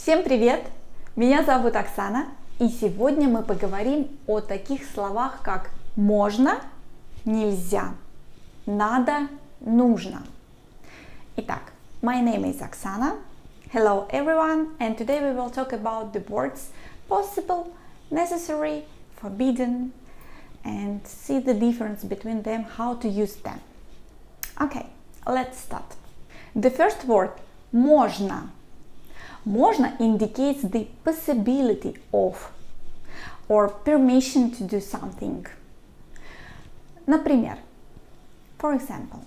Всем привет! Меня зовут Оксана, и сегодня мы поговорим о таких словах, как можно, нельзя, надо, нужно. Итак, my name is Oksana. Hello everyone, and today we will talk about the words possible, necessary, forbidden, and see the difference between them, how to use them. Okay, let's start. The first word, можно. Можно indicates the possibility of or permission to do something. Например, for example,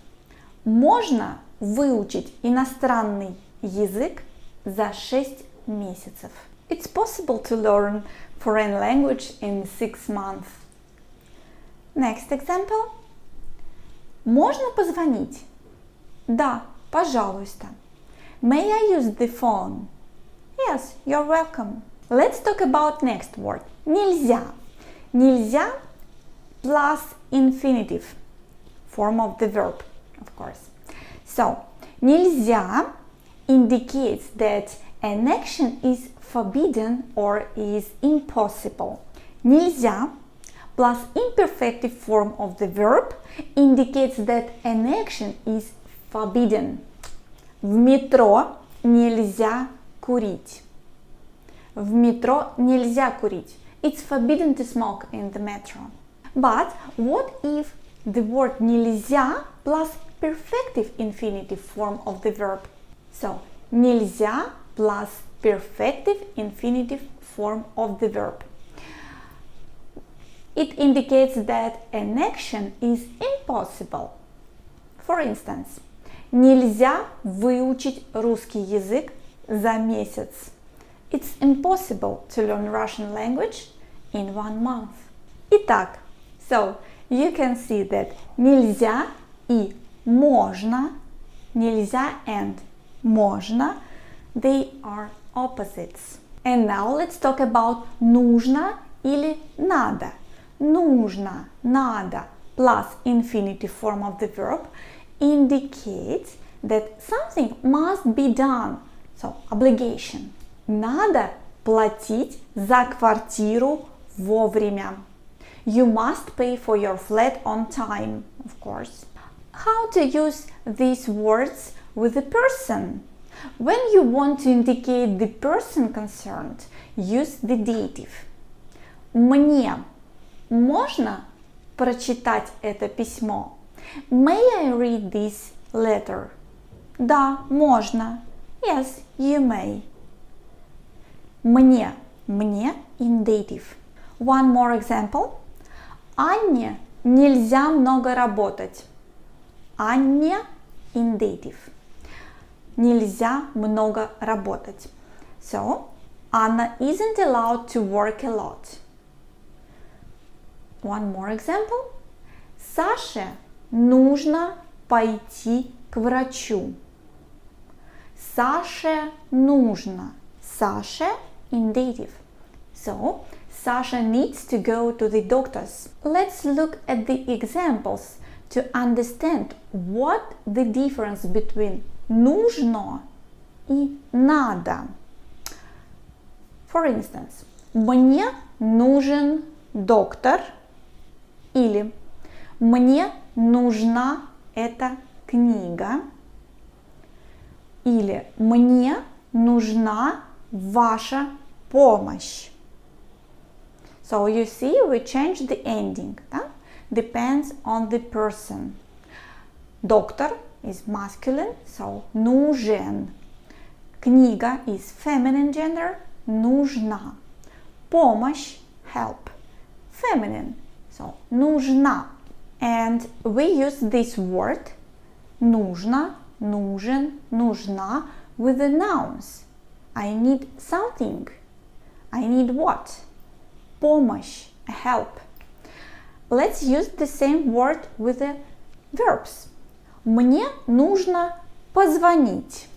можно выучить иностранный язык за 6 месяцев. It's possible to learn foreign language in 6 months. Next example. Можно позвонить? Да, пожалуйста. May I use the phone? Yes, you're welcome. Let's talk about next word. Нельзя. Нельзя plus infinitive form of the verb, of course. So, нельзя indicates that an action is forbidden or is impossible. Нельзя plus imperfective form of the verb indicates that an action is forbidden. В метро нельзя курить. В метро нельзя курить. It's forbidden to smoke in the metro. But what if the word нельзя plus perfective infinitive form of the verb? So, нельзя plus perfective infinitive form of the verb. It indicates that an action is impossible. For instance, нельзя выучить русский язык за месяц. It's impossible to learn Russian language in 1 month. Итак, so you can see that нельзя и можно, нельзя and можно, they are opposites. And now let's talk about нужно или надо. Нужно, надо plus infinitive form of the verb indicates that something must be done. So, obligation. Надо платить за квартиру вовремя. You must pay for your flat on time, of course. How to use these words with a person? When you want to indicate the person concerned, use the dative. Мне можно прочитать это письмо? May I read this letter? Да, можно. Yes, you may. Мне in dative. One more example. Анне нельзя много работать. Анне in dative. Нельзя много работать. So, Anna isn't allowed to work a lot. One more example. Саше нужно пойти к врачу. Саше нужно. Саше in dative. So, Sasha needs to go to the doctors. Let's look at the examples to understand what the difference between нужно и надо. For instance, мне нужен доктор или мне нужна эта книга или мне нужна ваша помощь. So you see, we change the ending. Да? Depends on the person. Доктор is masculine, so нужен. Книга is feminine gender, нужна. Помощь, help, feminine, so нужна. And we use this word нужно, нужен, нужна with the nouns. I need something. I need what? Помощь, help. Let's use the same word with the verbs. Мне нужно позвонить.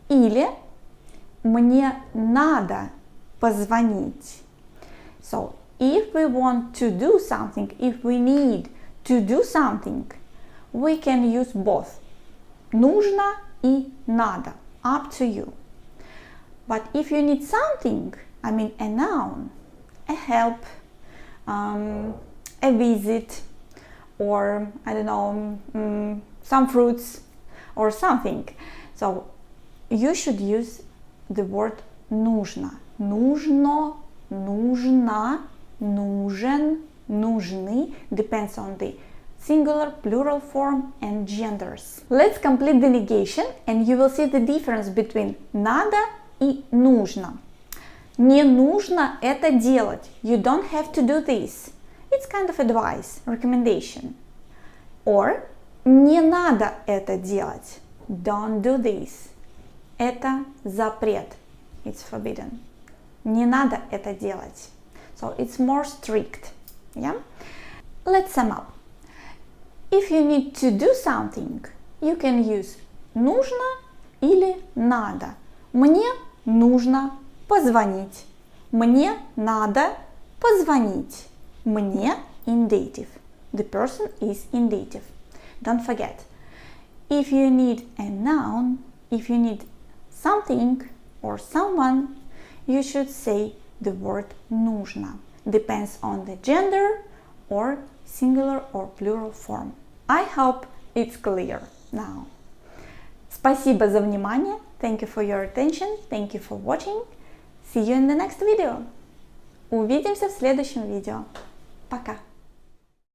Или мне надо позвонить. So, if we want to do something, if we need to do something, we can use both. Нужно и надо. Up to you. But if you need something, I mean a noun, a help, a visit, or I don't know, some fruits or something. So you should use the word нужно. Нужно, нужна, нужен, нужны, depends on the singular, plural form and genders. Let's complete the negation and you will see the difference between надо и нужно. Не нужно это делать. You don't have to do this. It's kind of advice, recommendation. Or не надо это делать. Don't do this. Это запрет. It's forbidden. Не надо это делать. So it's more strict. Yeah? Let's sum up. If you need to do something, you can use нужно или надо. Мне нужно позвонить. Мне надо позвонить. Мне in dative. The person is in dative. Don't forget. If you need a noun, if you need something or someone, you should say the word нужно. Depends on the gender or singular or plural form. I hope it's clear now. Спасибо за внимание. Thank you for your attention. Thank you for watching. See you in the next video. Увидимся в следующем видео. Пока.